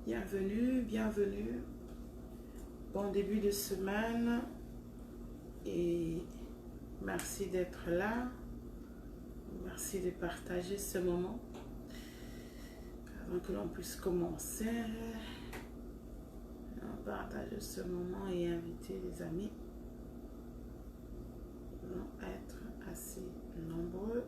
Bienvenue, bienvenue. Bon début de semaine et merci d'être là. Merci de partager ce moment avant que l'on puisse commencer. On partage ce moment et inviter les amis. Nous allons être assez nombreux.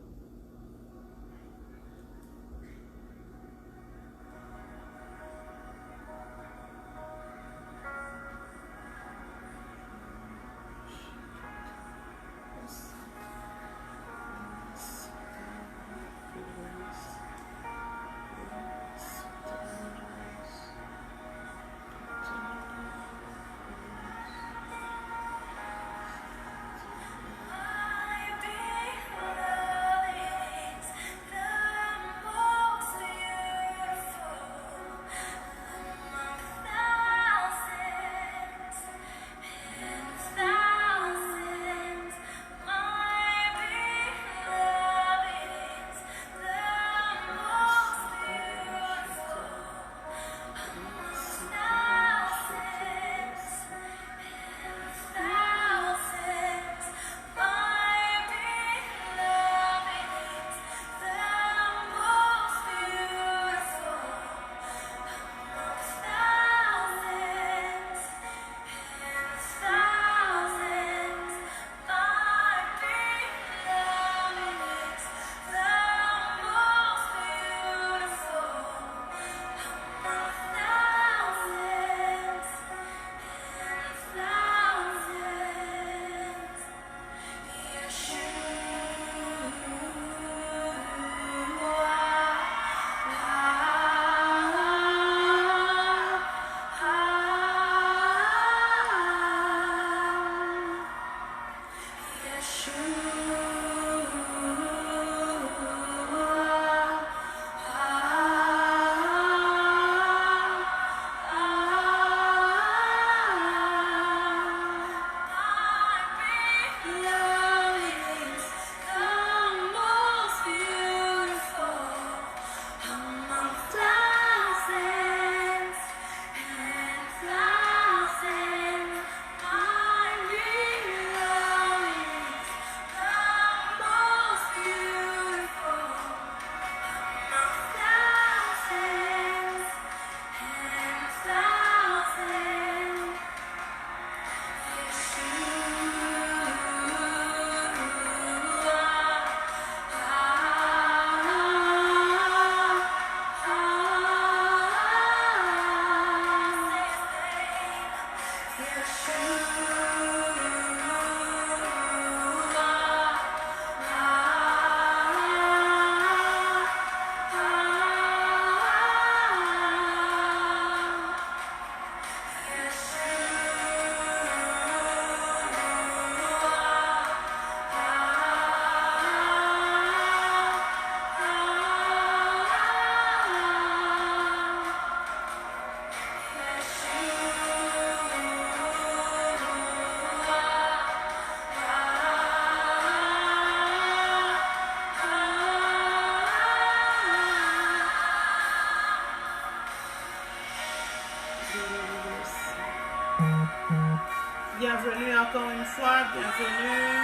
Bienvenue encore une fois, bienvenue.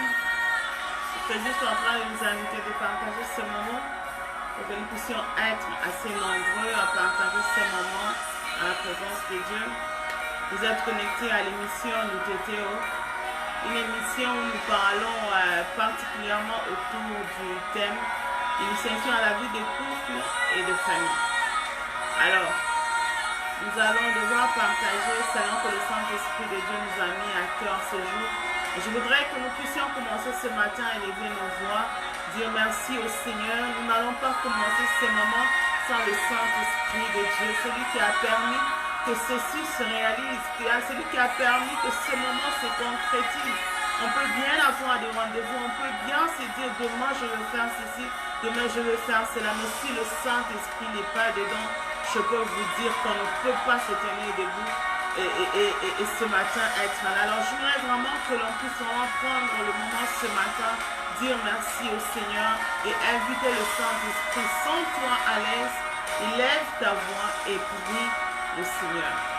Je suis juste en train de vous inviter de partager ce moment pour que nous puissions être assez nombreux à partager ce moment à la présence de Dieu. Vous êtes connectés à l'émission du TTO, une émission où nous parlons particulièrement autour du thème Initiation à la vie de couple et de famille. Alors, nous allons devoir partager selon que le Saint-Esprit de Dieu nous a mis à cœur ce jour. Et je voudrais que nous puissions commencer ce matin à élever nos voix, dire merci au Seigneur. Nous n'allons pas commencer ce moment sans le Saint-Esprit de Dieu, celui qui a permis que ceci se réalise, celui qui a permis que ce moment se concrétise. On peut bien avoir des rendez-vous, on peut bien se dire demain je vais faire ceci, demain je vais faire cela, mais si le Saint-Esprit n'est pas dedans, je peux vous dire qu'on ne peut pas se tenir debout et ce matin être là. Alors je voudrais vraiment que l'on puisse vraiment prendre le moment ce matin, dire merci au Seigneur et inviter le Saint-Esprit. Sens-toi à l'aise, lève ta voix et prie au Seigneur.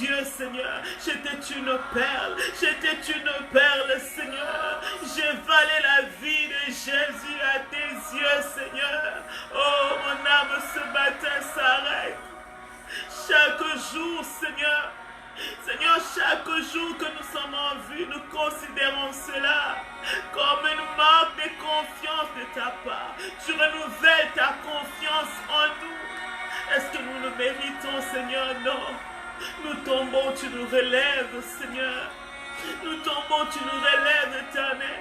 yeux, Seigneur. J'étais une perle. J'étais une perle, Seigneur. J'ai valé la vie de Jésus à tes yeux, Seigneur. Oh, mon âme ce matin s'arrête. Chaque jour, Seigneur. Seigneur, chaque jour que nous sommes en vue, nous considérons cela comme une marque de confiance de ta part. Tu renouvelles ta confiance en nous. Est-ce que nous le méritons, Seigneur? Non. Nous tombons, tu nous relèves, Seigneur. Nous tombons, tu nous relèves, Éternel.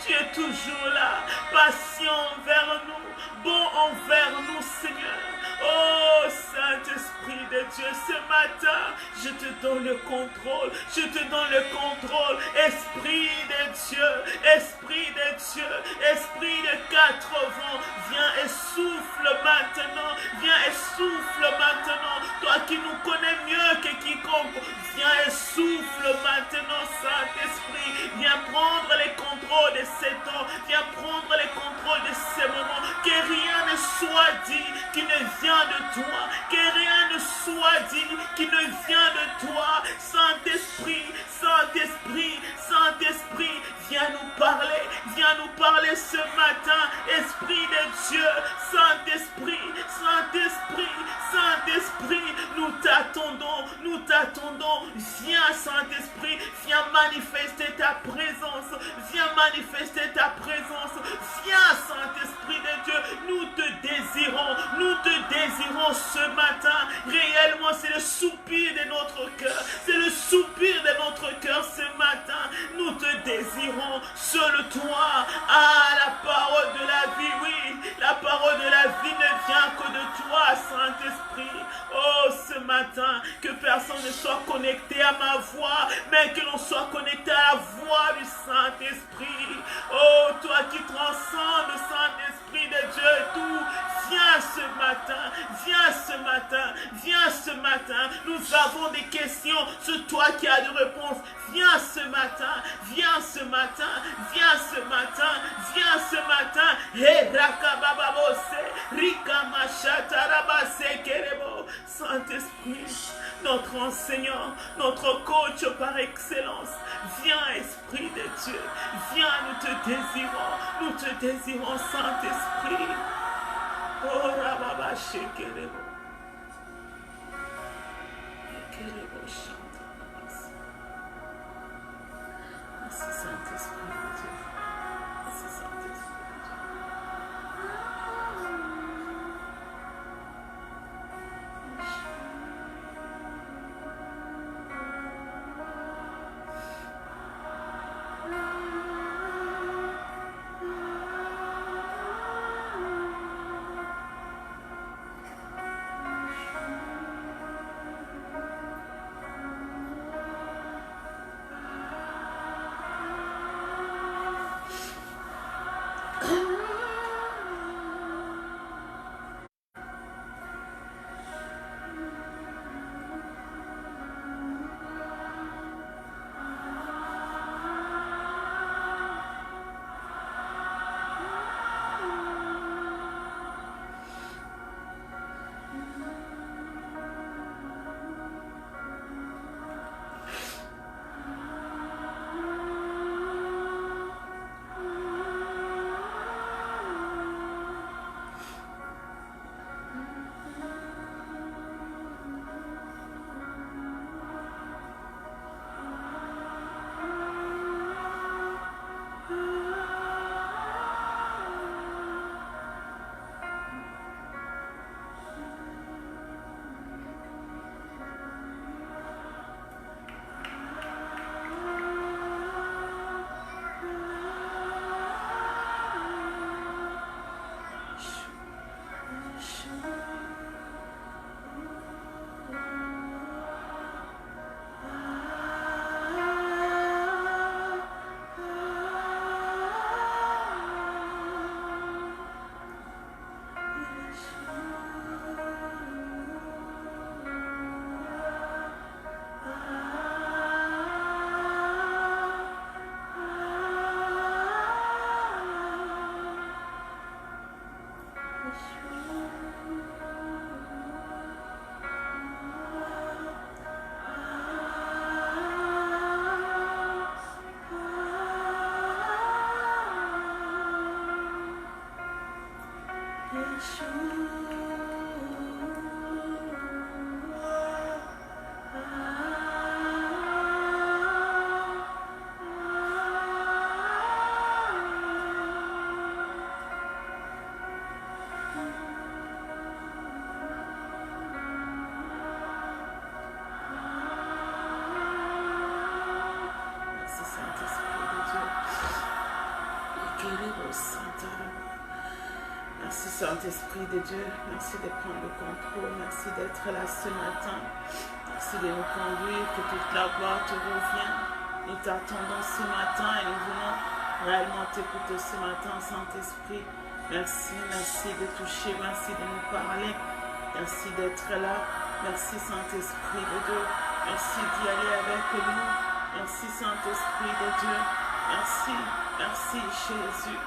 Tu es toujours là, patient envers nous, bon envers nous, Seigneur. Oh, Saint-Esprit de Dieu, ce matin, je te donne le contrôle. Je te donne le contrôle. Esprit de Dieu, Esprit de Dieu, Esprit de 4 vents, viens et souffle maintenant. Viens et souffle maintenant. Toi qui nous connais mieux que quiconque, viens et souffle maintenant, Saint-Esprit. Viens prendre les contrôles de ces temps. Viens prendre les contrôles de ces moments. Que rien ne soit dit qui ne vient de toi. Que rien ne soit dit qui ne vient de toi. Saint-Esprit, Saint-Esprit, Saint-Esprit, viens nous parler. Viens nous parler ce matin. Esprit de Dieu, Saint-Esprit, Saint-Esprit, Saint-Esprit, nous t'attendons, nous t'attendons. Viens, Saint-Esprit, viens manifester ta présence. Viens manifester ta présence. Viens, Saint-Esprit de Dieu, nous te désirons. Nous te désirons ce matin. Réellement, c'est le soupir de notre cœur. C'est le soupir de notre cœur ce matin. Nous te désirons. Seul toi as la parole de la vie. Oui, la parole de la vie ne vient que de toi, Saint-Esprit. Oh, ce matin, que personne ne soit connecté à ma voix, mais que l'on soit connecté à la voix du Saint-Esprit. Oh, toi qui transcendes, Saint-Esprit de Dieu, tout, viens ce matin, viens ce matin, viens ce matin. Nous avons des questions, c'est toi qui as des réponses. Viens ce matin, viens ce matin, viens ce matin, viens ce matin. Saint-Esprit, notre enseignant, notre coach par excellence, viens, Esprit de Dieu, viens, nous te désirons, Saint-Esprit. Oh, Rababa Shekerebo. Shekerebo Chantabas. Merci, Saint-Esprit de Dieu. Merci, Saint-Esprit de Dieu. Merci Saint-Esprit de Dieu, merci de prendre le contrôle, merci d'être là ce matin, merci de nous conduire, que toute la gloire te revienne. Nous t'attendons ce matin et nous voulons réellement t'écouter ce matin, Saint-Esprit. Merci, merci de toucher, merci de nous parler, merci d'être là, merci Saint-Esprit de Dieu, merci d'y aller avec nous, merci Saint-Esprit de Dieu, merci, merci Jésus.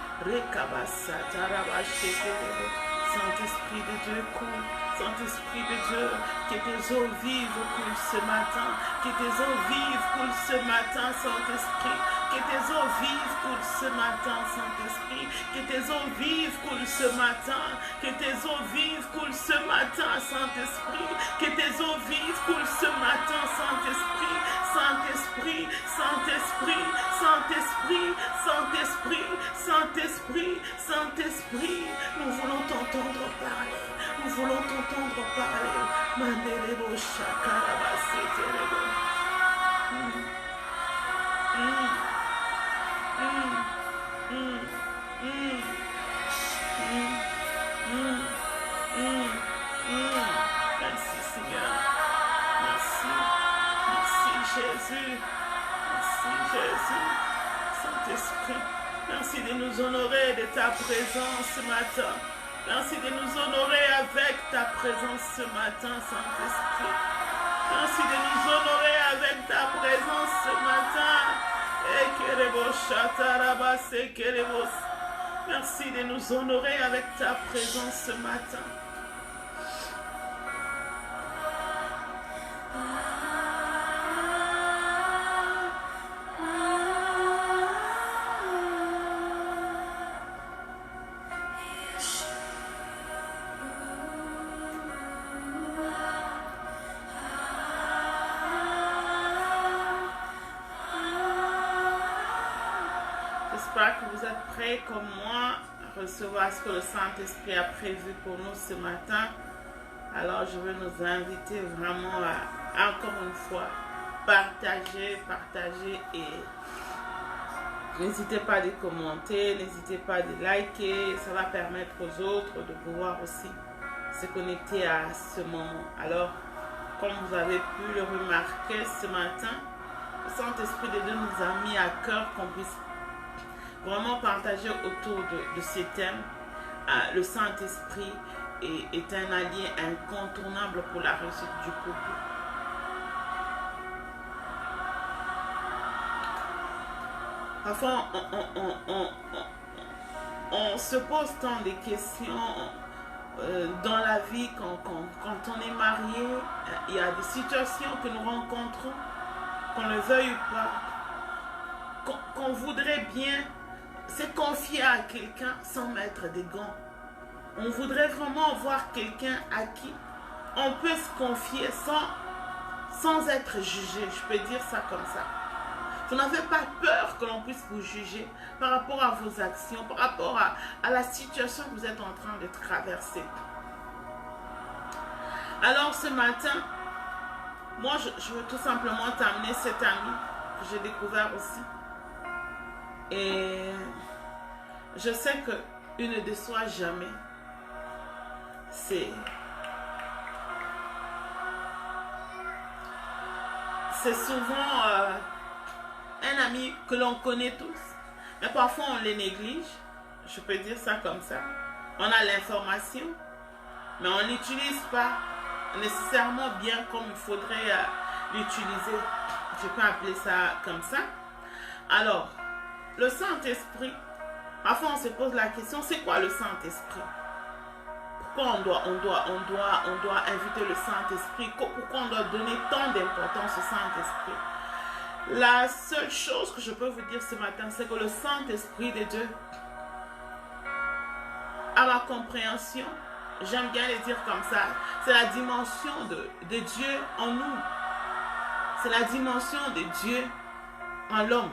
Saint-Esprit de Dieu, coule. Saint-Esprit de Dieu, que tes eaux vives coulent ce matin. Que tes eaux vives coulent ce matin, Saint-Esprit. Que tes eaux vives coulent ce matin, Saint-Esprit. Que tes eaux vives coulent ce matin. Que tes eaux vives coulent ce matin, Saint-Esprit. Que tes eaux vives coulent ce matin, Saint-Esprit. Saint-Esprit, Saint-Esprit, Saint-Esprit, Saint-Esprit, Saint-Esprit, Saint-Esprit, nous voulons t'entendre parler, nous voulons t'entendre parler. Mandelebo shakarabasitelebo. Merci Seigneur, merci. Merci Jésus, merci Jésus, Saint-Esprit, merci de nous honorer de ta présence ce matin, merci de nous honorer avec ta présence ce matin, Saint-Esprit, merci de nous honorer avec ta présence ce matin, merci de nous honorer avec ta présence ce matin. J'espère que vous êtes prêts comme moi à recevoir ce que le Saint-Esprit a prévu pour nous ce matin. Alors je veux nous inviter vraiment à encore une fois partager et n'hésitez pas de commenter, n'hésitez pas de liker, ça va permettre aux autres de pouvoir aussi se connecter à ce moment. Alors comme vous avez pu le remarquer ce matin, le Saint-Esprit de Dieu nous a mis à cœur qu'on puisse vraiment partager autour de ces thèmes. Le Saint-Esprit est un allié incontournable pour la réussite du couple. Parfois, on se pose tant de questions dans la vie quand on est marié. Il y a des situations que nous rencontrons, qu'on ne veuille pas, qu'on voudrait bien se confier à quelqu'un sans mettre des gants. On voudrait vraiment voir quelqu'un à qui on peut se confier sans être jugé. Je peux dire ça comme ça. Vous n'avez pas peur que l'on puisse vous juger par rapport à vos actions, par rapport à la situation que vous êtes en train de traverser. Alors ce matin, moi je veux tout simplement t'amener cet ami que j'ai découvert aussi. Et je sais qu'il ne déçoit jamais. C'est souvent un ami que l'on connaît tous, mais parfois on les néglige. Je peux dire ça comme ça. On a l'information, mais on ne l'utilise pas nécessairement bien comme il faudrait l'utiliser. Je peux appeler ça comme ça. Alors, le Saint-Esprit, parfois on se pose la question, c'est quoi le Saint-Esprit? Pourquoi on doit inviter le Saint-Esprit? Pourquoi on doit donner tant d'importance au Saint-Esprit? La seule chose que je peux vous dire ce matin, c'est que le Saint-Esprit de Dieu à ma compréhension, j'aime bien les dire comme ça, c'est la dimension de Dieu en nous. C'est la dimension de Dieu en l'homme.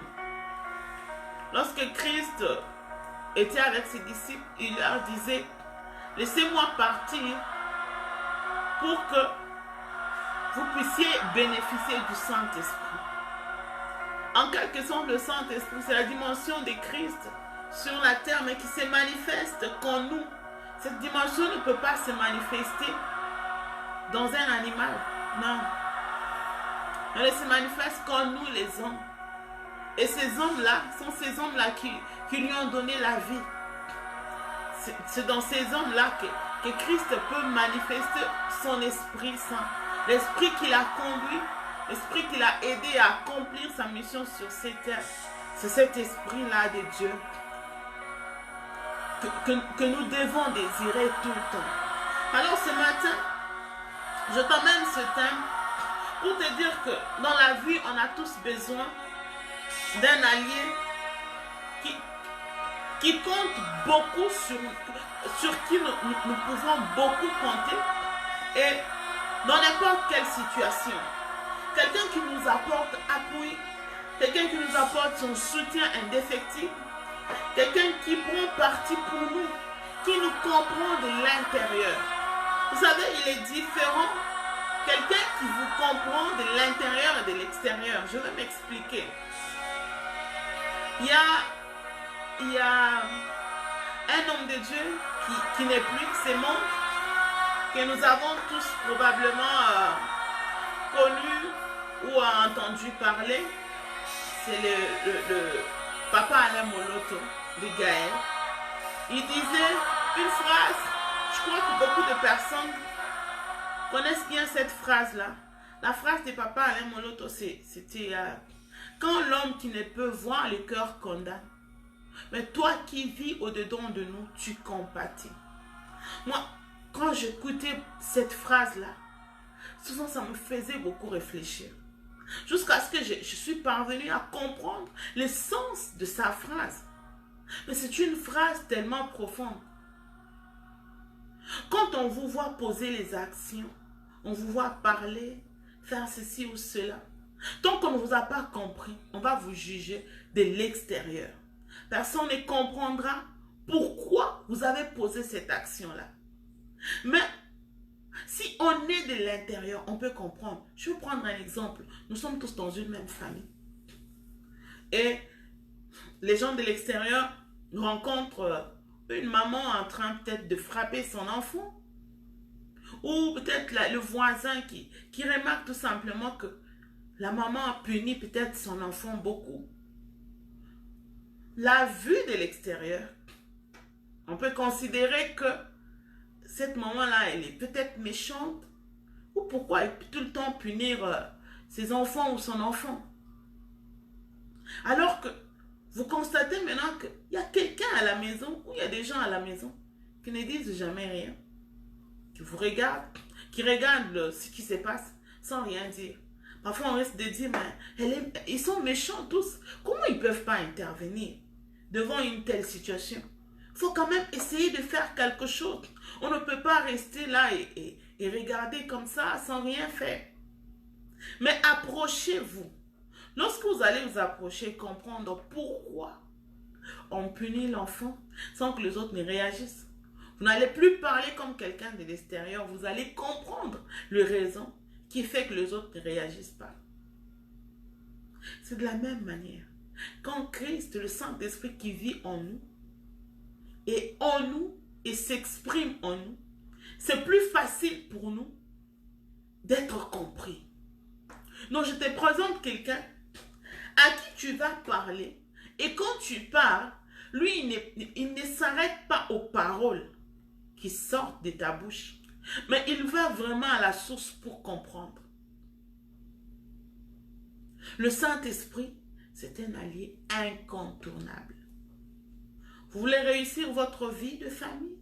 Lorsque Christ était avec ses disciples, il leur disait, laissez-moi partir pour que vous puissiez bénéficier du Saint-Esprit. En quelque sorte, le Saint-Esprit, c'est la dimension de Christ sur la terre, mais qui se manifeste qu'en nous. Cette dimension ne peut pas se manifester dans un animal. Non. Elle se manifeste qu'en nous, les hommes. Et ces hommes-là sont ces hommes-là qui lui ont donné la vie. C'est dans ces hommes-là que Christ peut manifester son Esprit Saint. L'Esprit qui l'a conduit, l'Esprit qui l'a aidé à accomplir sa mission sur cette terre. C'est cet Esprit-là de Dieu que nous devons désirer tout le temps. Alors ce matin, je t'emmène ce thème pour te dire que dans la vie, on a tous besoin d'un allié qui compte beaucoup sur qui nous pouvons beaucoup compter et dans n'importe quelle situation. Quelqu'un qui nous apporte appui, quelqu'un qui nous apporte son soutien indéfectible, quelqu'un qui prend parti pour nous, qui nous comprend de l'intérieur. Vous savez, il est différent. Quelqu'un qui vous comprend de l'intérieur et de l'extérieur. Je vais m'expliquer. Il y a un homme de Dieu qui n'est plus, c'est Monk, que nous avons tous probablement connu ou entendu parler. C'est le Papa Alain Moloto de Gaël. Il disait une phrase, je crois que beaucoup de personnes connaissent bien cette phrase-là. La phrase de Papa Alain Moloto, c'était quand l'homme qui ne peut voir le cœur condamne, mais toi qui vis au-dedans de nous, tu compatis. Moi, quand j'écoutais cette phrase-là, souvent ça me faisait beaucoup réfléchir. Jusqu'à ce que je suis parvenue à comprendre le sens de sa phrase. Mais c'est une phrase tellement profonde. Quand on vous voit poser les actions, on vous voit parler, faire ceci ou cela, tant qu'on ne vous a pas compris, on va vous juger de l'extérieur. Personne ne comprendra pourquoi vous avez posé cette action-là. Mais si on est de l'intérieur, on peut comprendre. Je vais prendre un exemple. Nous sommes tous dans une même famille. Et les gens de l'extérieur rencontrent une maman en train peut-être de frapper son enfant. Ou peut-être le voisin qui remarque tout simplement que la maman a puni peut-être son enfant beaucoup. La vue de l'extérieur, on peut considérer que cette maman-là, elle est peut-être méchante. Ou pourquoi elle peut tout le temps punir ses enfants ou son enfant. Alors que vous constatez maintenant qu'il y a quelqu'un à la maison, ou il y a des gens à la maison qui ne disent jamais rien. Qui vous regardent, qui regardent ce qui se passe sans rien dire. Parfois on risque de dire, mais ils sont méchants tous. Comment ils ne peuvent pas intervenir devant une telle situation? Il faut quand même essayer de faire quelque chose. On ne peut pas rester là et regarder comme ça sans rien faire. Mais approchez-vous. Lorsque vous allez vous approcher, comprendre pourquoi on punit l'enfant sans que les autres ne réagissent. Vous n'allez plus parler comme quelqu'un de l'extérieur. Vous allez comprendre le raison qui fait que les autres ne réagissent pas. C'est de la même manière. Quand Christ, le Saint-Esprit qui vit en nous, est en nous et s'exprime en nous, c'est plus facile pour nous d'être compris. Donc je te présente quelqu'un à qui tu vas parler et quand tu parles, lui il ne s'arrête pas aux paroles qui sortent de ta bouche, mais il va vraiment à la source pour comprendre. Le Saint-Esprit, c'est un allié incontournable. Vous voulez réussir votre vie de famille?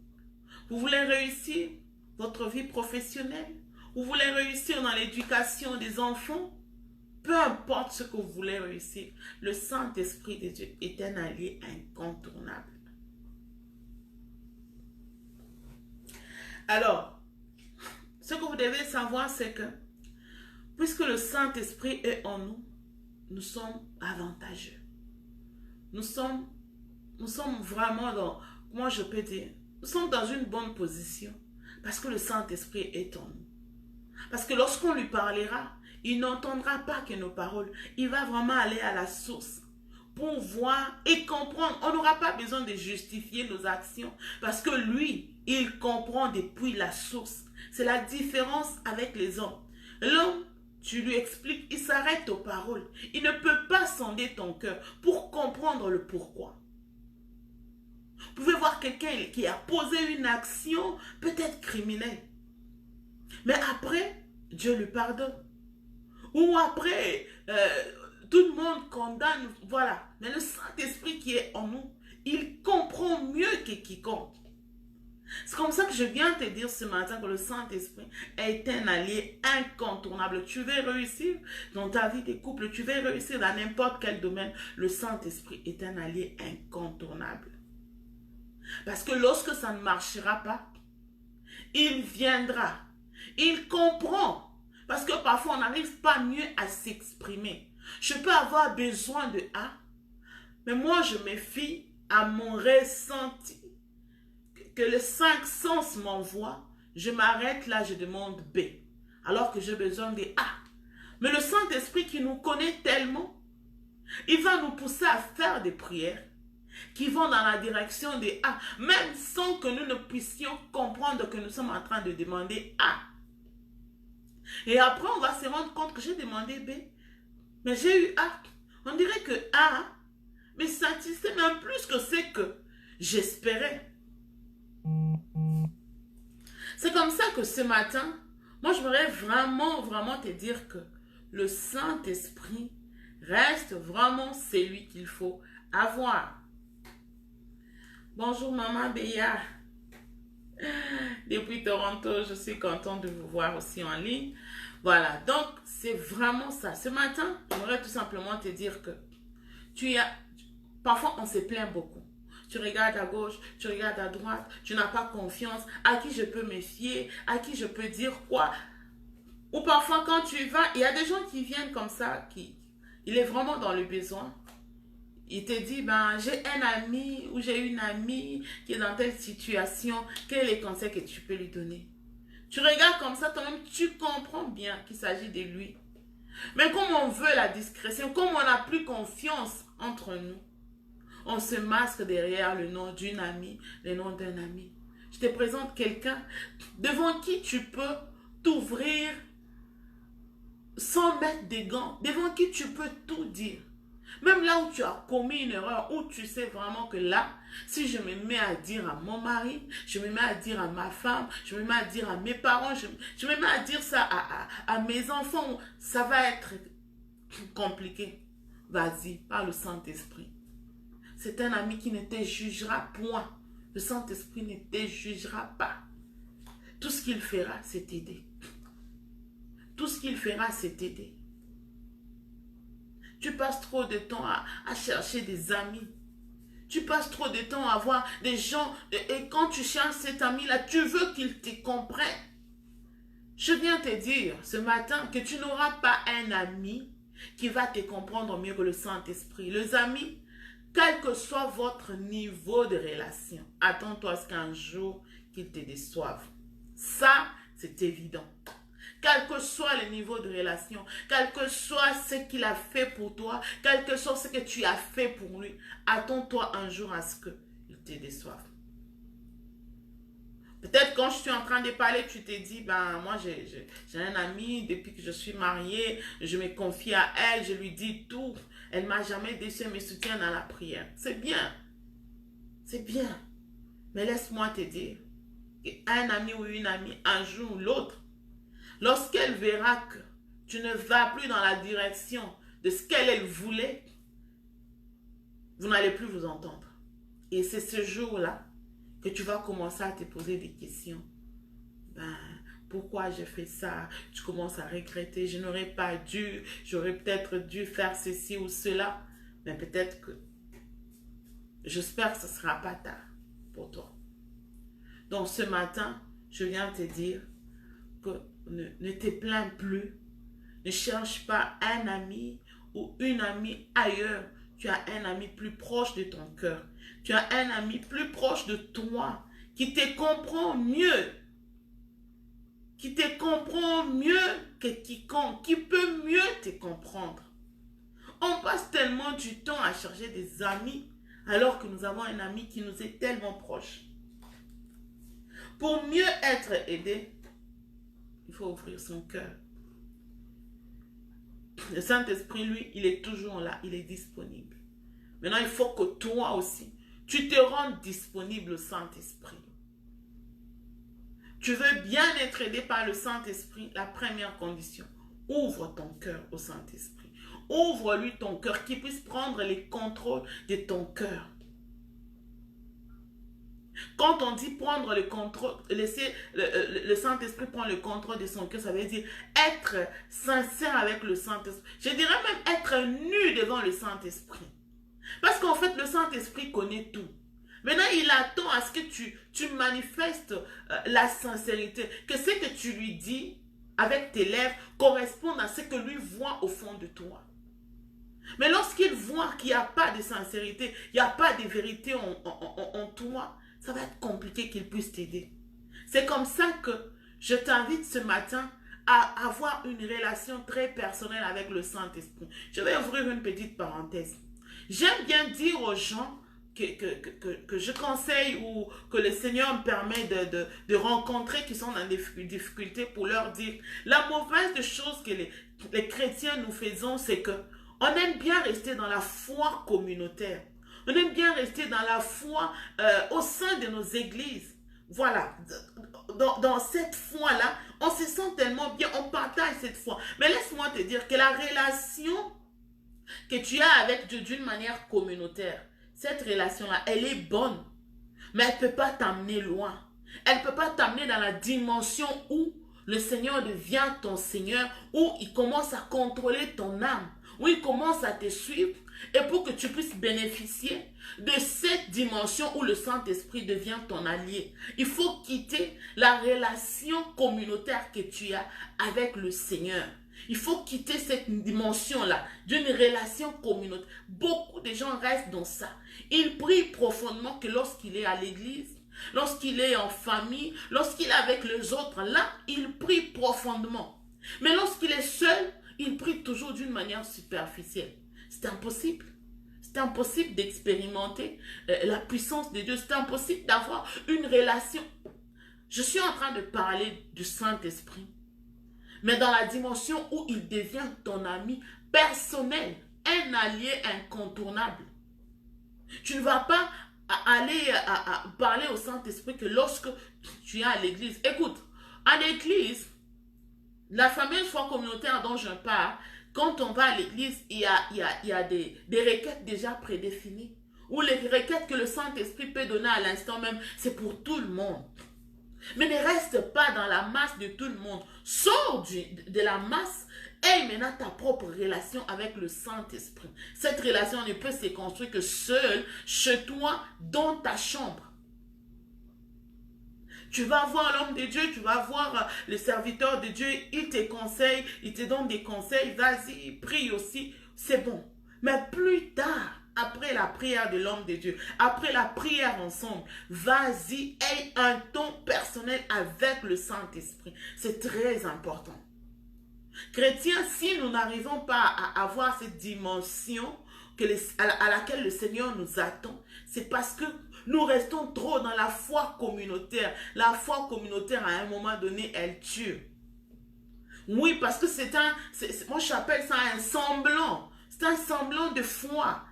Vous voulez réussir votre vie professionnelle? Vous voulez réussir dans l'éducation des enfants? Peu importe ce que vous voulez réussir, le Saint-Esprit de Dieu est un allié incontournable. Alors, ce que vous devez savoir, c'est que puisque le Saint-Esprit est en nous, nous sommes avantageux. Nous sommes vraiment dans, comment je peux dire, nous sommes dans une bonne position parce que le Saint-Esprit est en nous. Parce que lorsqu'on lui parlera, il n'entendra pas que nos paroles. Il va vraiment aller à la source pour voir et comprendre. On n'aura pas besoin de justifier nos actions parce que lui, il comprend depuis la source. C'est la différence avec les hommes. L'homme, tu lui expliques, il s'arrête aux paroles. Il ne peut pas sonder ton cœur pour comprendre le pourquoi. Vous pouvez voir quelqu'un qui a posé une action peut-être criminelle. Mais après, Dieu lui pardonne. Ou après, tout le monde condamne, voilà. Mais le Saint-Esprit qui est en nous, il comprend mieux que quiconque. C'est comme ça que je viens te dire ce matin que le Saint-Esprit est un allié incontournable. Tu veux réussir dans ta vie de couple, tu veux réussir dans n'importe quel domaine, le Saint-Esprit est un allié incontournable. Parce que lorsque ça ne marchera pas, il viendra. Il comprend. Parce que parfois, on n'arrive pas mieux à s'exprimer. Je peux avoir besoin de A, mais moi, je me fie à mon ressenti. Que les 5 sens m'envoient, je m'arrête là, je demande B. Alors que j'ai besoin de A. Mais le Saint-Esprit qui nous connaît tellement, il va nous pousser à faire des prières qui vont dans la direction de A, même sans que nous ne puissions comprendre que nous sommes en train de demander A. Et après, on va se rendre compte que j'ai demandé B, mais j'ai eu A. On dirait que A me satisfait même plus que ce que j'espérais. C'est comme ça que ce matin, moi, je voudrais vraiment te dire que le Saint-Esprit reste vraiment celui qu'il faut avoir. Bonjour, Maman Béa. Depuis Toronto, je suis contente de vous voir aussi en ligne. Voilà, donc c'est vraiment ça. Ce matin, j'aimerais tout simplement te dire que parfois on se plaint beaucoup. Tu regardes à gauche, tu regardes à droite, tu n'as pas confiance. À qui je peux me fier? À qui je peux dire quoi? Ou parfois quand tu vas, il y a des gens qui viennent comme ça, il est vraiment dans le besoin. Il te dit, ben, j'ai un ami ou j'ai une amie qui est dans telle situation. Quel est le conseil que tu peux lui donner? Tu regardes comme ça, toi-même, tu comprends bien qu'il s'agit de lui. Mais comme on veut la discrétion, comme on n'a plus confiance entre nous, on se masque derrière le nom d'une amie, le nom d'un ami. Je te présente quelqu'un devant qui tu peux t'ouvrir sans mettre des gants, devant qui tu peux tout dire. Même là où tu as commis une erreur, où tu sais vraiment que là, si je me mets à dire à mon mari, je me mets à dire à ma femme, je me mets à dire à mes parents, je me mets à dire ça à mes enfants, ça va être compliqué. Vas-y, par le Saint-Esprit. C'est un ami qui ne te jugera point. Le Saint-Esprit ne te jugera pas. Tout ce qu'il fera, c'est t'aider. Tout ce qu'il fera, c'est t'aider. Tu passes trop de temps à chercher des amis. Tu passes trop de temps à voir des gens. Et quand tu cherches cet ami-là, tu veux qu'il te comprenne. Je viens te dire ce matin que tu n'auras pas un ami qui va te comprendre mieux que le Saint-Esprit. Les amis, quel que soit votre niveau de relation, attends-toi à ce qu'un jour qu'ils te déçoivent. Ça, c'est évident. Quel que soit le niveau de relation, quel que soit ce qu'il a fait pour toi, quel que soit ce que tu as fait pour lui, attends-toi un jour à ce qu'il te déçoive. Peut-être quand je suis en train de parler, tu te dis, ben moi j'ai un ami, depuis que je suis mariée, je me confie à elle, je lui dis tout. Elle ne m'a jamais déçu, elle me soutient dans la prière. C'est bien. C'est bien. Mais laisse-moi te dire, qu'un ami ou une amie, un jour ou l'autre, lorsqu'elle verra que tu ne vas plus dans la direction de ce qu'elle voulait, vous n'allez plus vous entendre. Et c'est ce jour-là que tu vas commencer à te poser des questions. Ben, pourquoi j'ai fait ça? Tu commences à regretter. Je n'aurais pas dû. J'aurais peut-être dû faire ceci ou cela. Mais peut-être que... J'espère que ce ne sera pas tard pour toi. Donc ce matin, je viens te dire que ne te plains plus. Ne cherche pas un ami ou une amie ailleurs. Tu as un ami plus proche de ton cœur. Tu as un ami plus proche de toi qui te comprend mieux. Qui te comprend mieux que quiconque. Qui peut mieux te comprendre. On passe tellement du temps à chercher des amis alors que nous avons un ami qui nous est tellement proche. Pour mieux être aidé, il faut ouvrir son cœur. Le Saint-Esprit, lui, il est toujours là, il est disponible. Maintenant, il faut que toi aussi, tu te rendes disponible au Saint-Esprit. Tu veux bien être aidé par le Saint-Esprit, la première condition, ouvre ton cœur au Saint-Esprit. Ouvre-lui ton cœur, qu'il puisse prendre les contrôles de ton cœur. Quand on dit prendre le contrôle, laisser le Saint-Esprit prendre le contrôle de son cœur, ça veut dire être sincère avec le Saint-Esprit. Je dirais même être nu devant le Saint-Esprit. Parce qu'en fait, le Saint-Esprit connaît tout. Maintenant, il attend à ce que tu manifestes la sincérité, que ce que tu lui dis avec tes lèvres corresponde à ce que lui voit au fond de toi. Mais lorsqu'il voit qu'il n'y a pas de sincérité, il n'y a pas de vérité en toi, ça va être compliqué qu'il puisse t'aider. C'est comme ça que je t'invite ce matin à avoir une relation très personnelle avec le Saint-Esprit. Je vais ouvrir une petite parenthèse. J'aime bien dire aux gens que je conseille ou que le Seigneur me permet de rencontrer qui sont dans des difficultés pour leur dire la mauvaise chose que les chrétiens nous faisons, c'est que on aime bien rester dans la foi communautaire. On aime bien rester dans la foi au sein de nos églises. Voilà, dans cette foi-là, on se sent tellement bien, on partage cette foi. Mais laisse-moi te dire que la relation que tu as avec Dieu d'une manière communautaire, cette relation-là, elle est bonne, mais elle ne peut pas t'amener loin. Elle ne peut pas t'amener dans la dimension où le Seigneur devient ton Seigneur, où il commence à contrôler ton âme, où il commence à te suivre, et pour que tu puisses bénéficier de cette dimension où le Saint-Esprit devient ton allié. Il faut quitter la relation communautaire que tu as avec le Seigneur. Il faut quitter cette dimension-là d'une relation communautaire. Beaucoup de gens restent dans ça. Ils prient profondément que lorsqu'il est à l'église, lorsqu'il est en famille, lorsqu'il est avec les autres, là, il prie profondément. Mais lorsqu'il est seul, il prie toujours d'une manière superficielle. C'est impossible. C'est impossible d'expérimenter la puissance de Dieu. C'est impossible d'avoir une relation. Je suis en train de parler du Saint-Esprit, mais dans la dimension où il devient ton ami personnel, un allié incontournable. Tu ne vas pas aller parler au Saint-Esprit que lorsque tu es à l'église. Écoute, à l'église, la fameuse foi communautaire dont je parle, quand on va à l'église, il y a des requêtes déjà prédéfinies. Ou les requêtes que le Saint-Esprit peut donner à l'instant même, c'est pour tout le monde. Mais ne reste pas dans la masse de tout le monde. Sors de la masse et maintenant ta propre relation avec le Saint-Esprit. Cette relation ne peut se construire que seule, chez toi, dans ta chambre. Tu vas voir l'homme de Dieu, tu vas voir le serviteur de Dieu, il te conseille, il te donne des conseils, vas-y, prie aussi, c'est bon. Mais plus tard, après la prière de l'homme de Dieu, après la prière ensemble, vas-y, aie un temps personnel avec le Saint-Esprit. C'est très important. Chrétiens, si nous n'arrivons pas à avoir cette dimension à laquelle le Seigneur nous attend, c'est parce que nous restons trop dans la foi communautaire. La foi communautaire, à un moment donné, elle tue. Oui, parce que moi j'appelle ça un semblant. C'est un semblant de foi.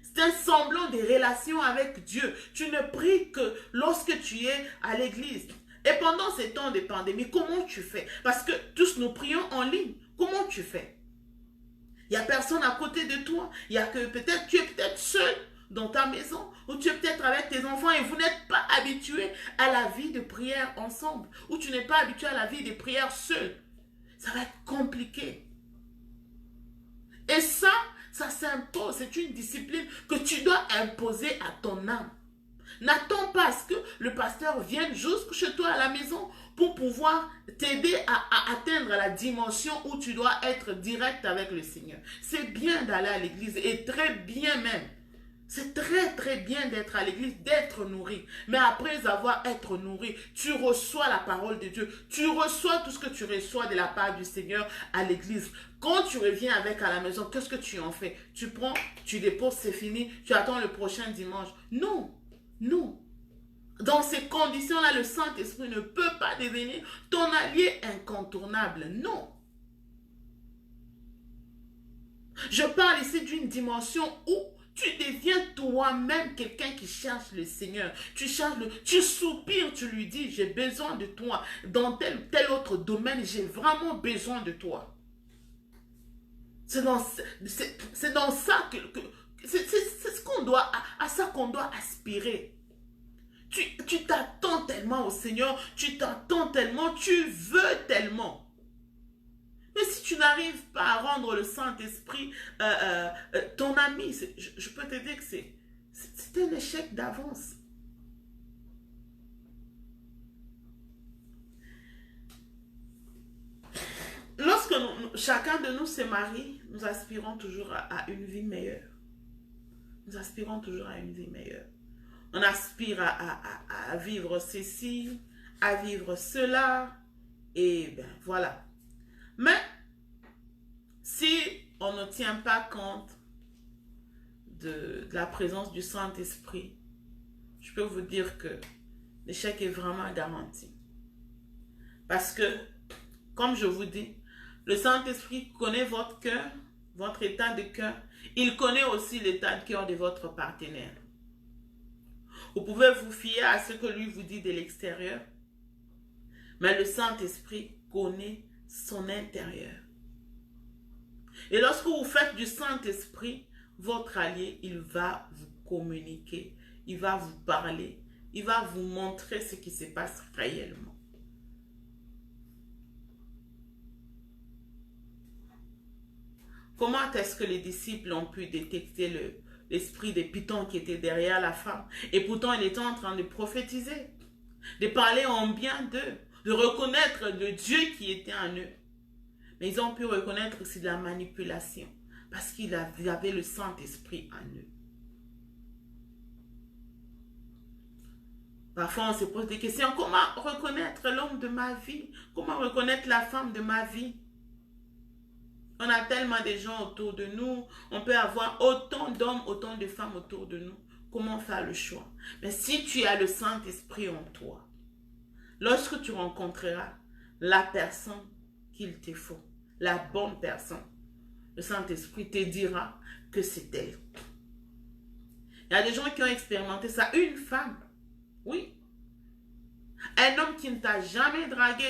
C'est un semblant de relation avec Dieu. Tu ne pries que lorsque tu es à l'église. Et pendant ces temps de pandémie, comment tu fais? Parce que tous nous prions en ligne. Comment tu fais? Il n'y a personne à côté de toi. Il y a que peut-être, tu es peut-être seul dans ta maison, ou tu es peut-être avec tes enfants et vous n'êtes pas habitué à la vie de prière ensemble, ou tu n'es pas habitué à la vie de prière seul. Ça va être compliqué. Et ça s'impose. C'est une discipline que tu dois imposer à ton âme. N'attends pas à ce que le pasteur vienne jusque chez toi à la maison pour pouvoir t'aider à atteindre la dimension où tu dois être direct avec le Seigneur. C'est bien d'aller à l'église et très bien même. C'est très très bien d'être à l'église, d'être nourri. Mais après avoir été nourri, tu reçois la parole de Dieu. Tu reçois tout ce que tu reçois de la part du Seigneur à l'église. Quand tu reviens avec à la maison, qu'est-ce que tu en fais? Tu prends, tu déposes, c'est fini. Tu attends le prochain dimanche. Non, non. Dans ces conditions-là, le Saint-Esprit ne peut pas devenir ton allié incontournable. Non. Je parle ici d'une dimension où tu deviens toi-même quelqu'un qui cherche le Seigneur. Tu soupires, tu lui dis, j'ai besoin de toi. Dans tel ou tel autre domaine, j'ai vraiment besoin de toi. C'est dans ça c'est ce qu'on doit, à ça qu'on doit aspirer. Tu t'attends tellement au Seigneur, tu t'attends tellement, tu veux tellement. Mais si tu n'arrives pas à rendre le Saint-Esprit ton ami, je peux te dire que c'est un échec d'avance. Lorsque chacun de nous se marie, nous aspirons toujours à une vie meilleure. Nous aspirons toujours à une vie meilleure. On aspire à vivre ceci, à vivre cela, et ben voilà. Mais si on ne tient pas compte de la présence du Saint-Esprit, je peux vous dire que l'échec est vraiment garanti. Parce que, comme je vous dis, le Saint-Esprit connaît votre cœur, votre état de cœur. Il connaît aussi l'état de cœur de votre partenaire. Vous pouvez vous fier à ce que lui vous dit de l'extérieur, mais le Saint-Esprit connaît son intérieur. Et lorsque vous faites du Saint-Esprit votre allié, il va vous communiquer, il va vous parler, il va vous montrer ce qui se passe réellement. Comment est-ce que les disciples ont pu détecter l'esprit de Python qui était derrière la femme? Et pourtant, il était en train de prophétiser, de parler en bien d'eux, de reconnaître le Dieu qui était en eux. Mais ils ont pu reconnaître que c'est de la manipulation, parce qu'ils avaient le Saint-Esprit en eux. Parfois, on se pose des questions. Comment reconnaître l'homme de ma vie? Comment reconnaître la femme de ma vie? On a tellement de gens autour de nous. On peut avoir autant d'hommes, autant de femmes autour de nous. Comment faire le choix? Mais si tu as le Saint-Esprit en toi, lorsque tu rencontreras la personne qu'il te faut, la bonne personne, le Saint-Esprit te dira que c'est elle. Il y a des gens qui ont expérimenté ça. Une femme, oui. Un homme qui ne t'a jamais dragué,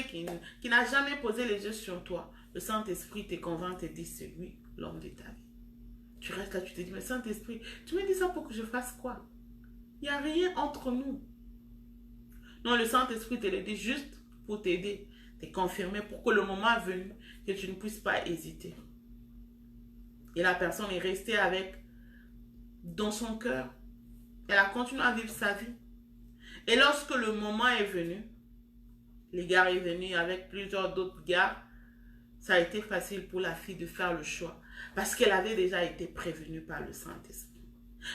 qui n'a jamais posé les yeux sur toi. Le Saint-Esprit te convainc, te dit, c'est lui, l'homme de ta vie. Tu restes là, tu te dis, mais Saint-Esprit, tu me dis ça pour que je fasse quoi? Il n'y a rien entre nous. Non, le Saint-Esprit te le dit juste pour t'aider, te confirmer, pour que le moment venu, que tu ne puisses pas hésiter. Et la personne est restée avec, dans son cœur. Elle a continué à vivre sa vie. Et lorsque le moment est venu, les gars est venu avec plusieurs d'autres gars, ça a été facile pour la fille de faire le choix. Parce qu'elle avait déjà été prévenue par le Saint-Esprit.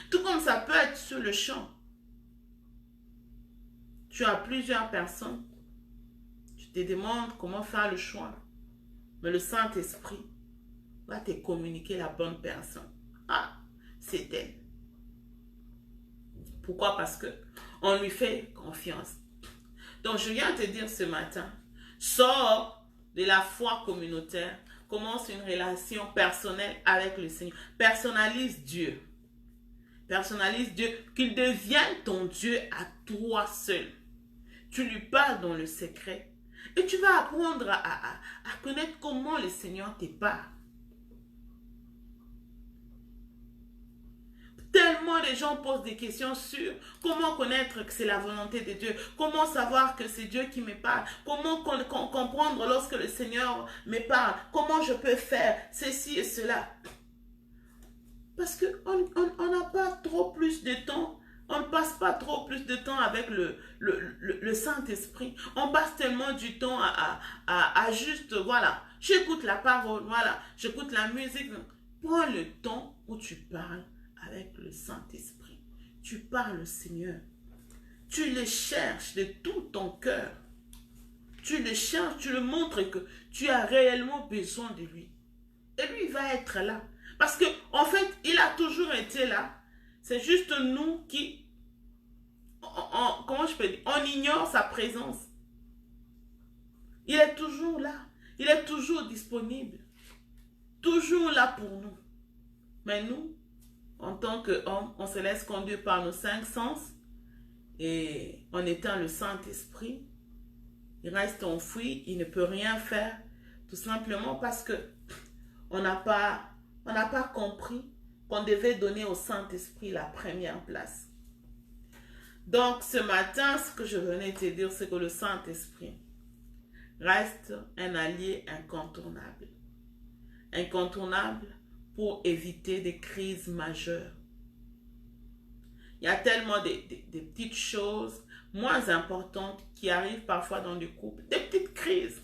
Tout comme ça peut être sur le champ. Tu as plusieurs personnes. Tu te demandes comment faire le choix. Mais le Saint-Esprit va te communiquer la bonne personne. Ah, c'est elle. Pourquoi? Parce que on lui fait confiance. Donc, je viens te dire ce matin, sors de la foi communautaire, commence une relation personnelle avec le Seigneur. Personnalise Dieu. Personnalise Dieu, qu'il devienne ton Dieu à toi seul. Tu lui parles dans le secret et tu vas apprendre à connaître comment le Seigneur te parle. Tellement de gens posent des questions sur comment connaître que c'est la volonté de Dieu, comment savoir que c'est Dieu qui me parle, comment comprendre lorsque le Seigneur me parle, comment je peux faire ceci et cela. Parce qu'on n'a pas trop plus de temps On ne passe pas trop plus de temps avec le Saint-Esprit. On passe tellement du temps à juste, voilà, j'écoute la parole, voilà, j'écoute la musique. Prends le temps où tu parles avec le Saint-Esprit. Tu parles au Seigneur. Tu le cherches de tout ton cœur. Tu le cherches, tu le montres que tu as réellement besoin de lui. Et lui, il va être là. Parce que, en fait, il a toujours été là. C'est juste nous qui, comment je peux dire, on ignore sa présence. Il est toujours là. Il est toujours disponible. Toujours là pour nous. Mais nous, en tant qu'hommes, on se laisse conduire par nos 5 sens. Et en étant le Saint-Esprit, il reste enfoui, il ne peut rien faire. Tout simplement parce que on n'a pas compris qu'on devait donner au Saint-Esprit la première place. Donc, ce matin, ce que je venais te dire, c'est que le Saint-Esprit reste un allié incontournable. Incontournable pour éviter des crises majeures. Il y a tellement des petites choses moins importantes qui arrivent parfois dans les couples. Des petites crises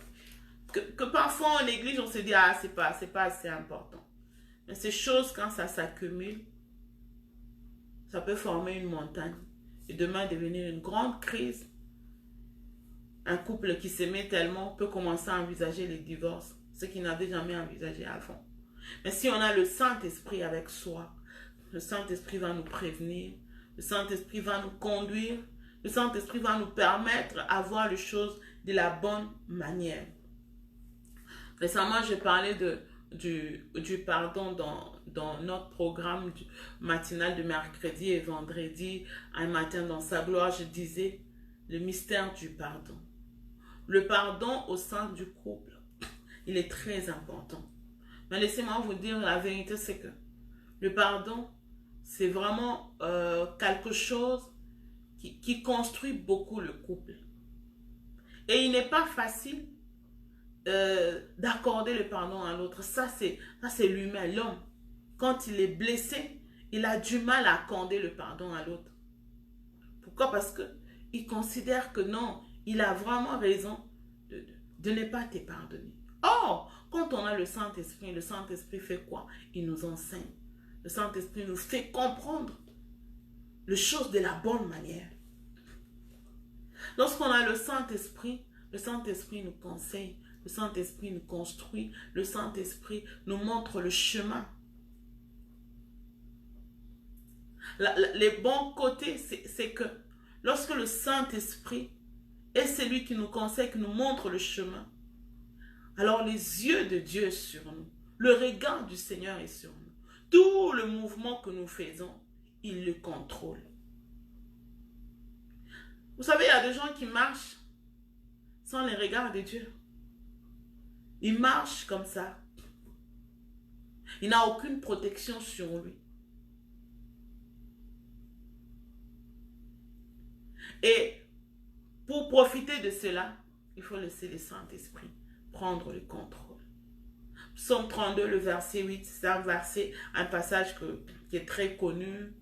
que parfois en église, on se dit, ah, c'est pas assez important. Mais ces choses, quand ça s'accumule, ça peut former une montagne. Et demain devenir une grande crise. Un couple qui s'aimait tellement peut commencer à envisager le divorce, ce qu'il n'avait jamais envisagé avant. Mais si on a le Saint-Esprit avec soi, le Saint-Esprit va nous prévenir, le Saint-Esprit va nous conduire, le Saint-Esprit va nous permettre à voir les choses de la bonne manière. Récemment, j'ai parlé du pardon dans notre programme matinal de mercredi et vendredi. Un matin dans sa gloire, je disais le mystère du pardon. Le pardon au sein du couple, il est très important. Mais laissez-moi vous dire la vérité, c'est que le pardon, c'est vraiment quelque chose qui construit beaucoup le couple. Et il n'est pas facile d'accorder le pardon à l'autre. Ça, c'est l'humain, l'homme. Quand il est blessé, il a du mal à accorder le pardon à l'autre. Pourquoi? Parce qu'il considère que non, il a vraiment raison de ne pas te pardonner. Or, quand on a le Saint-Esprit fait quoi? Il nous enseigne. Le Saint-Esprit nous fait comprendre les choses de la bonne manière. Lorsqu'on a le Saint-Esprit nous conseille, le Saint-Esprit nous construit, le Saint-Esprit nous montre le chemin. Les bons côtés, c'est que lorsque le Saint-Esprit est celui qui nous conseille, qui nous montre le chemin, alors les yeux de Dieu est sur nous, le regard du Seigneur est sur nous. Tout le mouvement que nous faisons, il le contrôle. Vous savez, il y a des gens qui marchent sans les regards de Dieu. Il marche comme ça. Il n'a aucune protection sur lui. Et pour profiter de cela, il faut laisser le Saint-Esprit prendre le contrôle. Psaume 32, le verset 8, c'est un passage qui est très connu.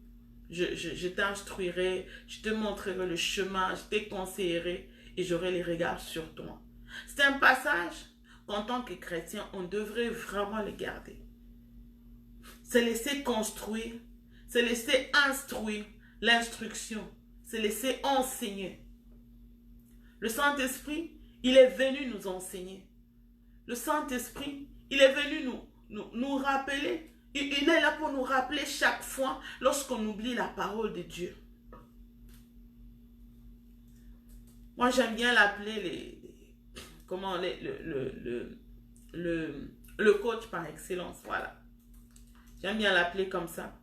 Je t'instruirai, je te montrerai le chemin, je te conseillerai et j'aurai les regards sur toi. C'est un passage qu'en tant que chrétien, on devrait vraiment le garder. Se laisser construire, se laisser instruire, l'instruction, se laisser enseigner. Le Saint-Esprit, il est venu nous enseigner. Le Saint-Esprit, il est venu nous rappeler. Il est là pour nous rappeler chaque fois lorsqu'on oublie la parole de Dieu. Moi, j'aime bien l'appeler le coach par excellence. Voilà. J'aime bien l'appeler comme ça.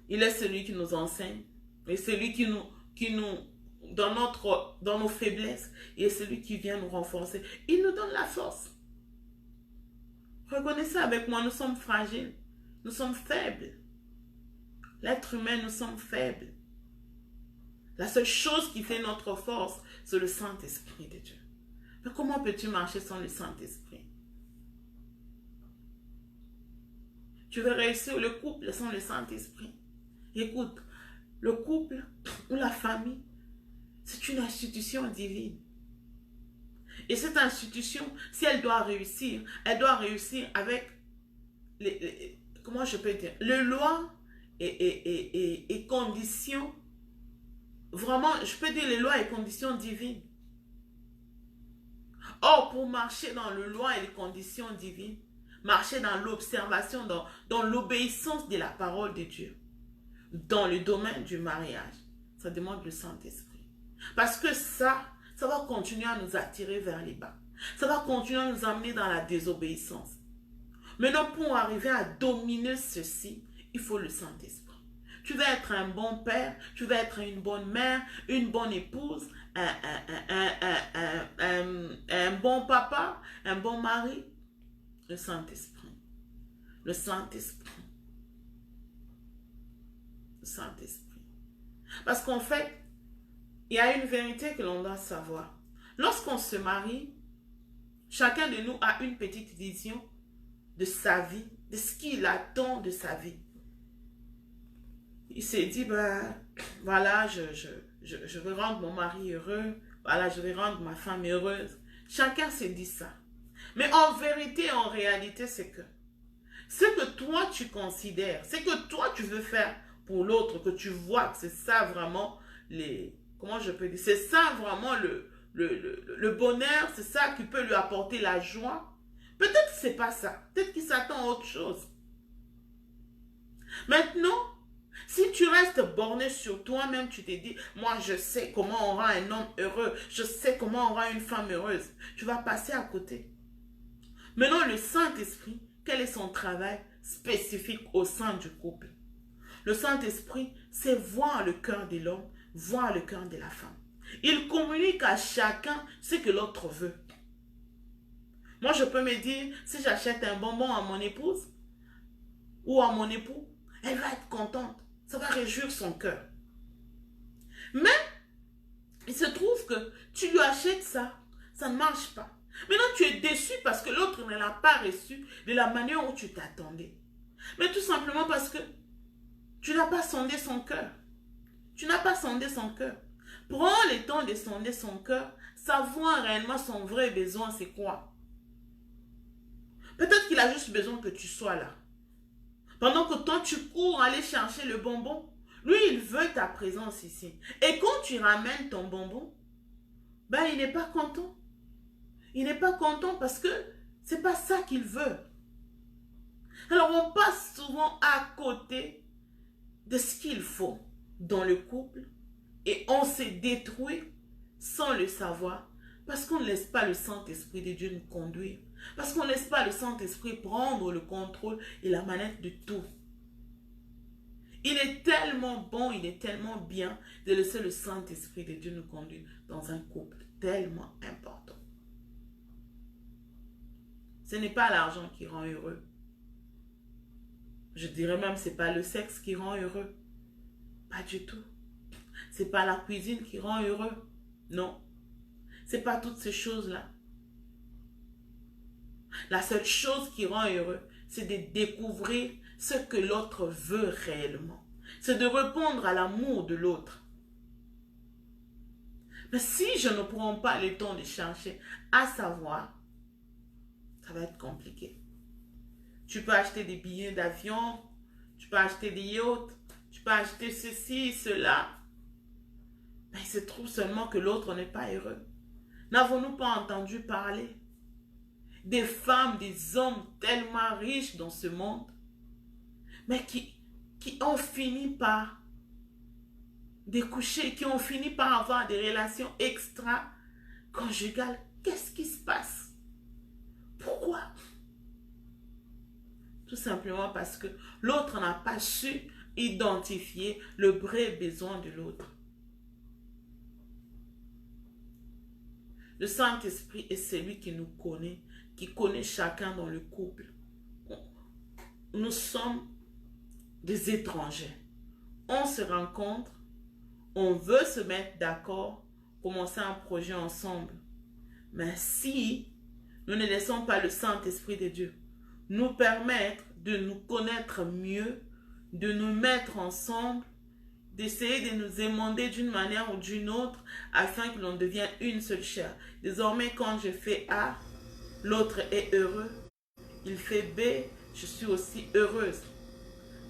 Il est celui qui nous enseigne. Et celui qui nous dans nos faiblesses. Il est celui qui vient nous renforcer. Il nous donne la force. Reconnaissez avec moi, nous sommes fragiles. Nous sommes faibles. L'être humain, nous sommes faibles. La seule chose qui fait notre force, c'est le Saint-Esprit de Dieu. Mais comment peux-tu marcher sans le Saint-Esprit? Tu veux réussir le couple sans le Saint-Esprit? Écoute, le couple ou la famille, c'est une institution divine. Et cette institution, si elle doit réussir avec comment je peux dire, les lois et conditions, vraiment, je peux dire les lois et conditions divines. Or, pour marcher dans les lois et les conditions divines, marcher dans l'observation, dans l'obéissance de la parole de Dieu, dans le domaine du mariage, ça demande le Saint-Esprit. Parce que ça va continuer à nous attirer vers les bas. Ça va continuer à nous amener dans la désobéissance. Maintenant, pour arriver à dominer ceci, il faut le Saint-Esprit. Tu vas être un bon père, tu vas être une bonne mère, une bonne épouse, un bon papa, un bon mari. Le Saint-Esprit. Le Saint-Esprit. Le Saint-Esprit. Parce qu'en fait, il y a une vérité que l'on doit savoir. Lorsqu'on se marie, chacun de nous a une petite vision de sa vie, de ce qu'il attend de sa vie. Il s'est dit, ben, voilà, je vais rendre mon mari heureux, voilà, je vais rendre ma femme heureuse. Chacun s'est dit ça. Mais en vérité, en réalité, c'est que ce que toi tu considères, ce que toi tu veux faire pour l'autre, que tu vois que c'est ça vraiment comment je peux dire, c'est ça vraiment le bonheur, c'est ça qui peut lui apporter la joie. Peut-être que c'est pas ça, peut-être qu'il s'attend à autre chose. Maintenant, si tu restes borné sur toi-même, tu te dis, moi je sais comment on rend un homme heureux, je sais comment on rend une femme heureuse, tu vas passer à côté. Maintenant, le Saint-Esprit, quel est son travail spécifique au sein du couple? Le Saint-Esprit, c'est voir le cœur de l'homme, voir le cœur de la femme. Il communique à chacun ce que l'autre veut. Moi, je peux me dire, si j'achète un bonbon à mon épouse ou à mon époux, elle va être contente. Ça va réjouir son cœur. Mais, il se trouve que tu lui achètes ça, ça ne marche pas. Maintenant, tu es déçu parce que l'autre ne l'a pas reçu de la manière où tu t'attendais. Mais tout simplement parce que tu n'as pas sondé son cœur. Tu n'as pas sondé son cœur. Prends le temps de sonder son cœur, savoir réellement son vrai besoin, c'est quoi. Peut-être qu'il a juste besoin que tu sois là. Pendant que toi, tu cours aller chercher le bonbon, lui, il veut ta présence ici. Et quand tu ramènes ton bonbon, ben, il n'est pas content. Il n'est pas content parce que c'est pas ça qu'il veut. Alors, on passe souvent à côté de ce qu'il faut dans le couple et on se détruit sans le savoir parce qu'on ne laisse pas le Saint-Esprit de Dieu nous conduire. Parce qu'on ne laisse pas le Saint-Esprit prendre le contrôle et la manette de tout. Il est tellement bon, il est tellement bien de laisser le Saint-Esprit de Dieu nous conduire dans un couple tellement important. Ce n'est pas l'argent qui rend heureux. Je dirais même que ce n'est pas le sexe qui rend heureux. Pas du tout. Ce n'est pas la cuisine qui rend heureux. Non. Ce n'est pas toutes ces choses-là. La seule chose qui rend heureux, c'est de découvrir ce que l'autre veut réellement. C'est de répondre à l'amour de l'autre. Mais si je ne prends pas le temps de chercher à savoir, ça va être compliqué. Tu peux acheter des billets d'avion, tu peux acheter des yachts, tu peux acheter ceci, cela. Mais il se trouve seulement que l'autre n'est pas heureux. N'avons-nous pas entendu parler des femmes, des hommes tellement riches dans ce monde, mais qui ont fini par découcher, qui ont fini par avoir des relations extra-conjugales? Qu'est-ce qui se passe? Pourquoi? Tout simplement parce que l'autre n'a pas su identifier le vrai besoin de l'autre. Le Saint-Esprit est celui qui nous connaît, qui connaît chacun dans le couple. Nous sommes des étrangers. On se rencontre, on veut se mettre d'accord, commencer un projet ensemble. Mais si nous ne laissons pas le Saint-Esprit de Dieu nous permettre de nous connaître mieux, de nous mettre ensemble, d'essayer de nous émonder d'une manière ou d'une autre afin que l'on devienne une seule chair. Désormais, quand je fais A, l'autre est heureux. Il fait B, je suis aussi heureuse.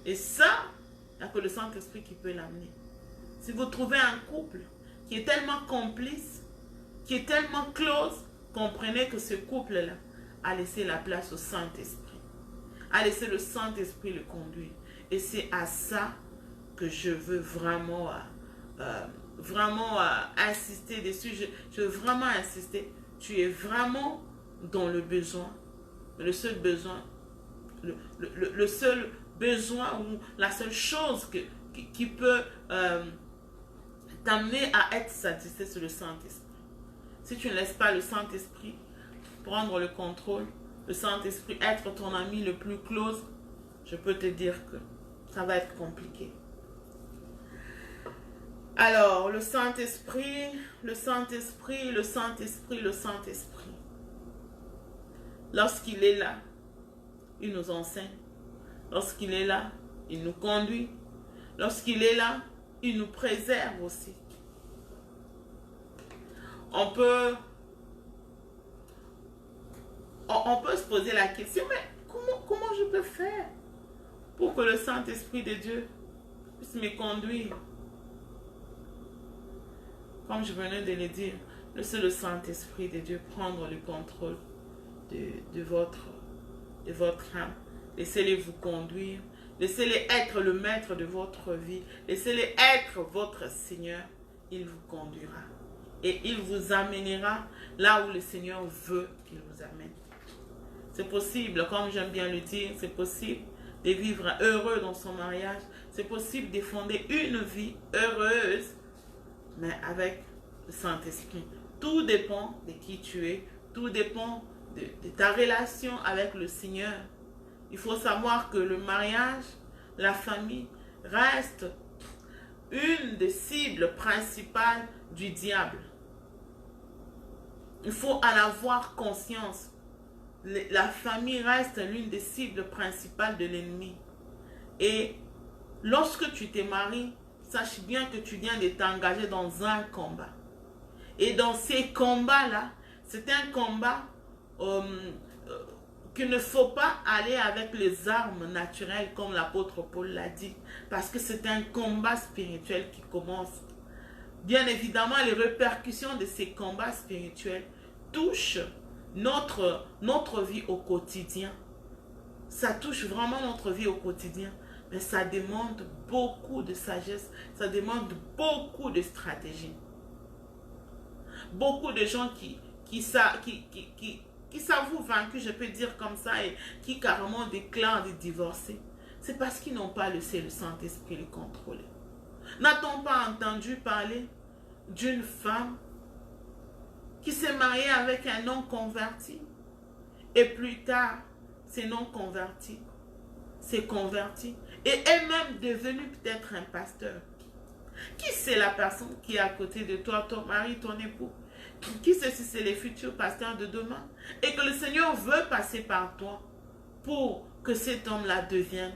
Et ça, il n'y a que le Saint-Esprit qui peut l'amener. Si vous trouvez un couple qui est tellement complice, qui est tellement close, comprenez que ce couple-là a laissé la place au Saint-Esprit. A laissé le Saint-Esprit le conduire. Et c'est à ça que je veux vraiment, insister dessus. Je veux vraiment insister. Tu es vraiment dans le besoin. Le seul besoin, le seul besoin ou la seule chose qui peut t'amener à être satisfait, c'est le Saint-Esprit. Si tu ne laisses pas le Saint-Esprit prendre le contrôle, le Saint-Esprit être ton ami le plus close, je peux te dire que ça va être compliqué. Alors, le Saint-Esprit, le Saint-Esprit, le Saint-Esprit, le Saint-Esprit. Lorsqu'il est là, il nous enseigne. Lorsqu'il est là, il nous conduit. Lorsqu'il est là, il nous préserve aussi. On peut se poser la question, mais comment je peux faire pour que le Saint-Esprit de Dieu puisse me conduire? Comme je venais de le dire, laissez le Saint-Esprit de Dieu prendre le contrôle de votre âme. Laissez-le vous conduire. Laissez-le être le maître de votre vie. Laissez-le être votre Seigneur. Il vous conduira. Et il vous amènera là où le Seigneur veut qu'il vous amène. C'est possible, comme j'aime bien le dire, c'est possible de vivre heureux dans son mariage. C'est possible de fonder une vie heureuse, mais avec le Saint-Esprit. Tout dépend de qui tu es. Tout dépend de ta relation avec le Seigneur. Il faut savoir que le mariage, la famille, reste une des cibles principales du diable. Il faut en avoir conscience. La famille reste l'une des cibles principales de l'ennemi. Et lorsque tu te maries, sache bien que tu viens de t'engager dans un combat. Et dans ces combats-là, c'est un combat qu'il ne faut pas aller avec les armes naturelles comme l'apôtre Paul l'a dit. Parce que c'est un combat spirituel qui commence. Bien évidemment, les répercussions de ces combats spirituels touchent notre vie au quotidien. Ça touche vraiment notre vie au quotidien. Mais ça demande beaucoup de sagesse. Ça demande beaucoup de stratégie. Beaucoup de gens qui s'avouent vaincus, je peux dire comme ça, et qui carrément déclarent de divorcer. C'est parce qu'ils n'ont pas laissé le Saint-Esprit le contrôler. N'a-t-on pas entendu parler d'une femme qui s'est mariée avec un non-converti et plus tard, ces non-convertis s'est converti et est même devenu peut-être un pasteur. Qui c'est la personne qui est à côté de toi, ton mari, ton époux? Qui sait si c'est les futurs pasteurs de demain? Et que le Seigneur veut passer par toi pour que cet homme-là devienne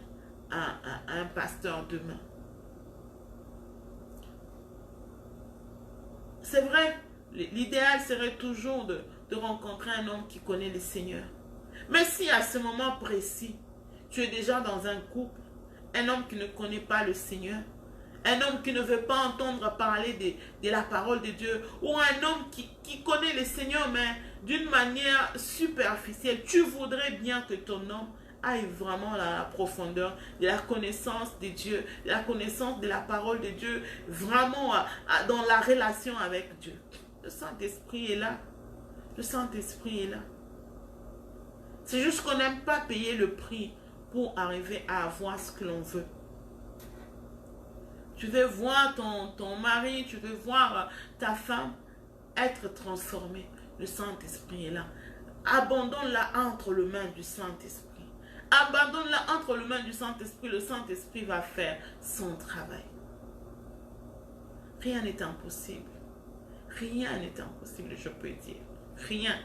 un pasteur demain. C'est vrai, l'idéal serait toujours de rencontrer un homme qui connaît le Seigneur. Mais si à ce moment précis, tu es déjà dans un couple, un homme qui ne connaît pas le Seigneur, un homme qui ne veut pas entendre parler de la parole de Dieu, ou un homme qui connaît le Seigneur, mais d'une manière superficielle, tu voudrais bien que ton homme aille vraiment à la profondeur de la connaissance de Dieu, de la connaissance de la parole de Dieu, vraiment dans la relation avec Dieu. Le Saint-Esprit est là. Le Saint-Esprit est là. C'est juste qu'on n'aime pas payer le prix pour arriver à avoir ce que l'on veut. Tu veux voir ton mari, tu veux voir ta femme être transformée. Le Saint-Esprit est là. Abandonne-la entre les mains du Saint-Esprit. Abandonne-la entre les mains du Saint-Esprit. Le Saint-Esprit va faire son travail. Rien n'est impossible. Rien n'est impossible, je peux dire. Rien.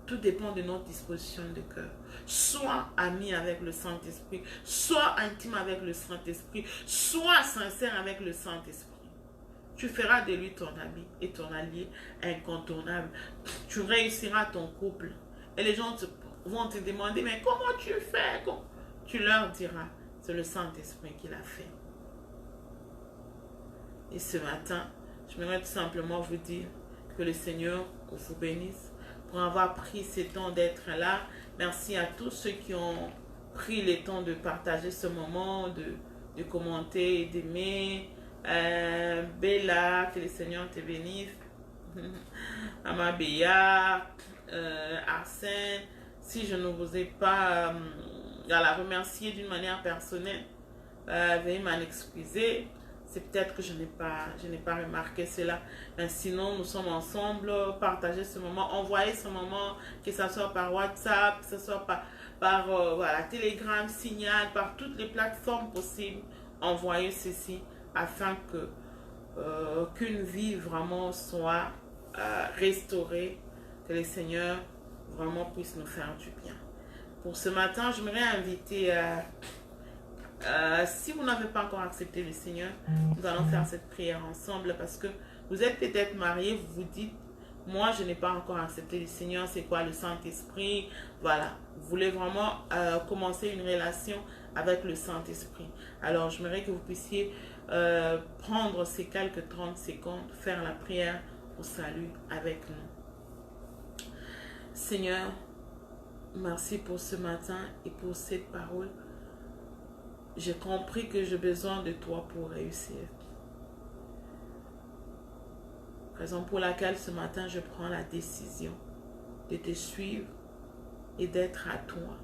Tout dépend de notre disposition de cœur. Sois ami avec le Saint-Esprit. Sois intime avec le Saint-Esprit. Sois sincère avec le Saint-Esprit. Tu feras de lui ton ami et ton allié incontournable. Tu réussiras ton couple. Et les gens vont te demander, mais comment tu fais? Tu leur diras, c'est le Saint-Esprit qui l'a fait. Et ce matin, j'aimerais tout simplement vous dire que le Seigneur vous bénisse pour avoir pris ce temps d'être là. Merci à tous ceux qui ont pris le temps de partager ce moment, de commenter, d'aimer. Bella, que le Seigneur te bénisse. Amabéa, Arsène, si je ne vous ai pas remercié d'une manière personnelle, veuillez m'en excuser. C'est peut-être que je n'ai pas remarqué cela. Mais sinon, nous sommes ensemble, partagez ce moment, envoyez ce moment, que ce soit par WhatsApp, que ce soit par voilà, Telegram, Signal, par toutes les plateformes possibles. Envoyez ceci afin que qu'une vie vraiment soit restaurée, que le Seigneur vraiment puisse nous faire du bien. Pour ce matin, j'aimerais inviter... si vous n'avez pas encore accepté le Seigneur, nous allons faire cette prière ensemble parce que vous êtes peut-être marié, vous vous dites, moi je n'ai pas encore accepté le Seigneur, c'est quoi le Saint-Esprit? Voilà, vous voulez vraiment commencer une relation avec le Saint-Esprit. Alors j'aimerais que vous puissiez prendre ces quelques 30 secondes, faire la prière au salut avec nous. Seigneur, merci pour ce matin et pour cette parole. J'ai compris que j'ai besoin de toi pour réussir. Raison pour laquelle ce matin je prends la décision de te suivre et d'être à toi.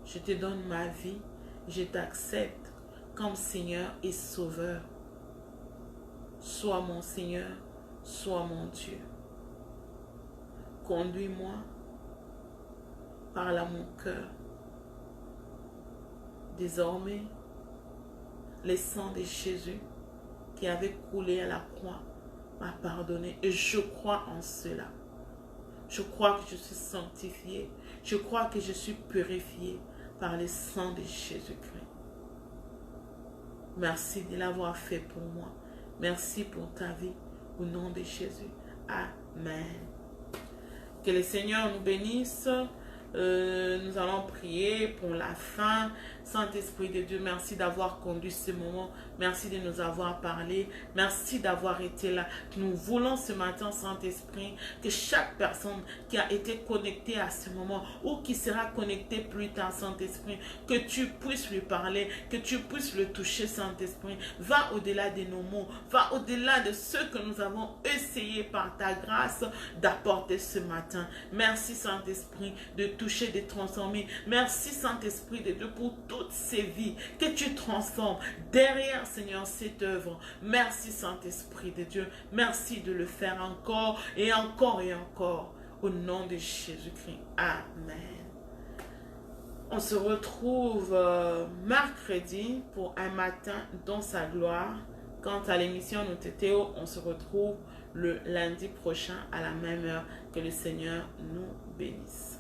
Je te donne ma vie, je t'accepte comme Seigneur et Sauveur. Sois mon Seigneur, sois mon Dieu. Conduis-moi, parle à mon cœur. Désormais, le sang de Jésus qui avait coulé à la croix m'a pardonné et je crois en cela. Je crois que je suis sanctifié. Je crois que je suis purifié par le sang de Jésus-Christ. Merci de l'avoir fait pour moi. Merci pour ta vie. Au nom de Jésus. Amen. Que le Seigneur nous bénisse. Nous allons prier pour la fin. Saint-Esprit de Dieu, merci d'avoir conduit ce moment. Merci de nous avoir parlé. Merci d'avoir été là. Nous voulons ce matin, Saint-Esprit, que chaque personne qui a été connectée à ce moment ou qui sera connectée plus tard, Saint-Esprit, que tu puisses lui parler, que tu puisses le toucher, Saint-Esprit. Va au-delà de nos mots. Va au-delà de ce que nous avons essayé par ta grâce d'apporter ce matin. Merci, Saint-Esprit, de toucher, de transformer. Merci, Saint-Esprit de Dieu, pour toutes ces vies que tu transformes derrière, Seigneur, cette œuvre. Merci, Saint-Esprit de Dieu. Merci de le faire encore et encore et encore. Au nom de Jésus-Christ. Amen. On se retrouve mercredi pour un matin dans sa gloire. Quant à l'émission Noteteo, on se retrouve le lundi prochain à la même heure. Que le Seigneur nous bénisse.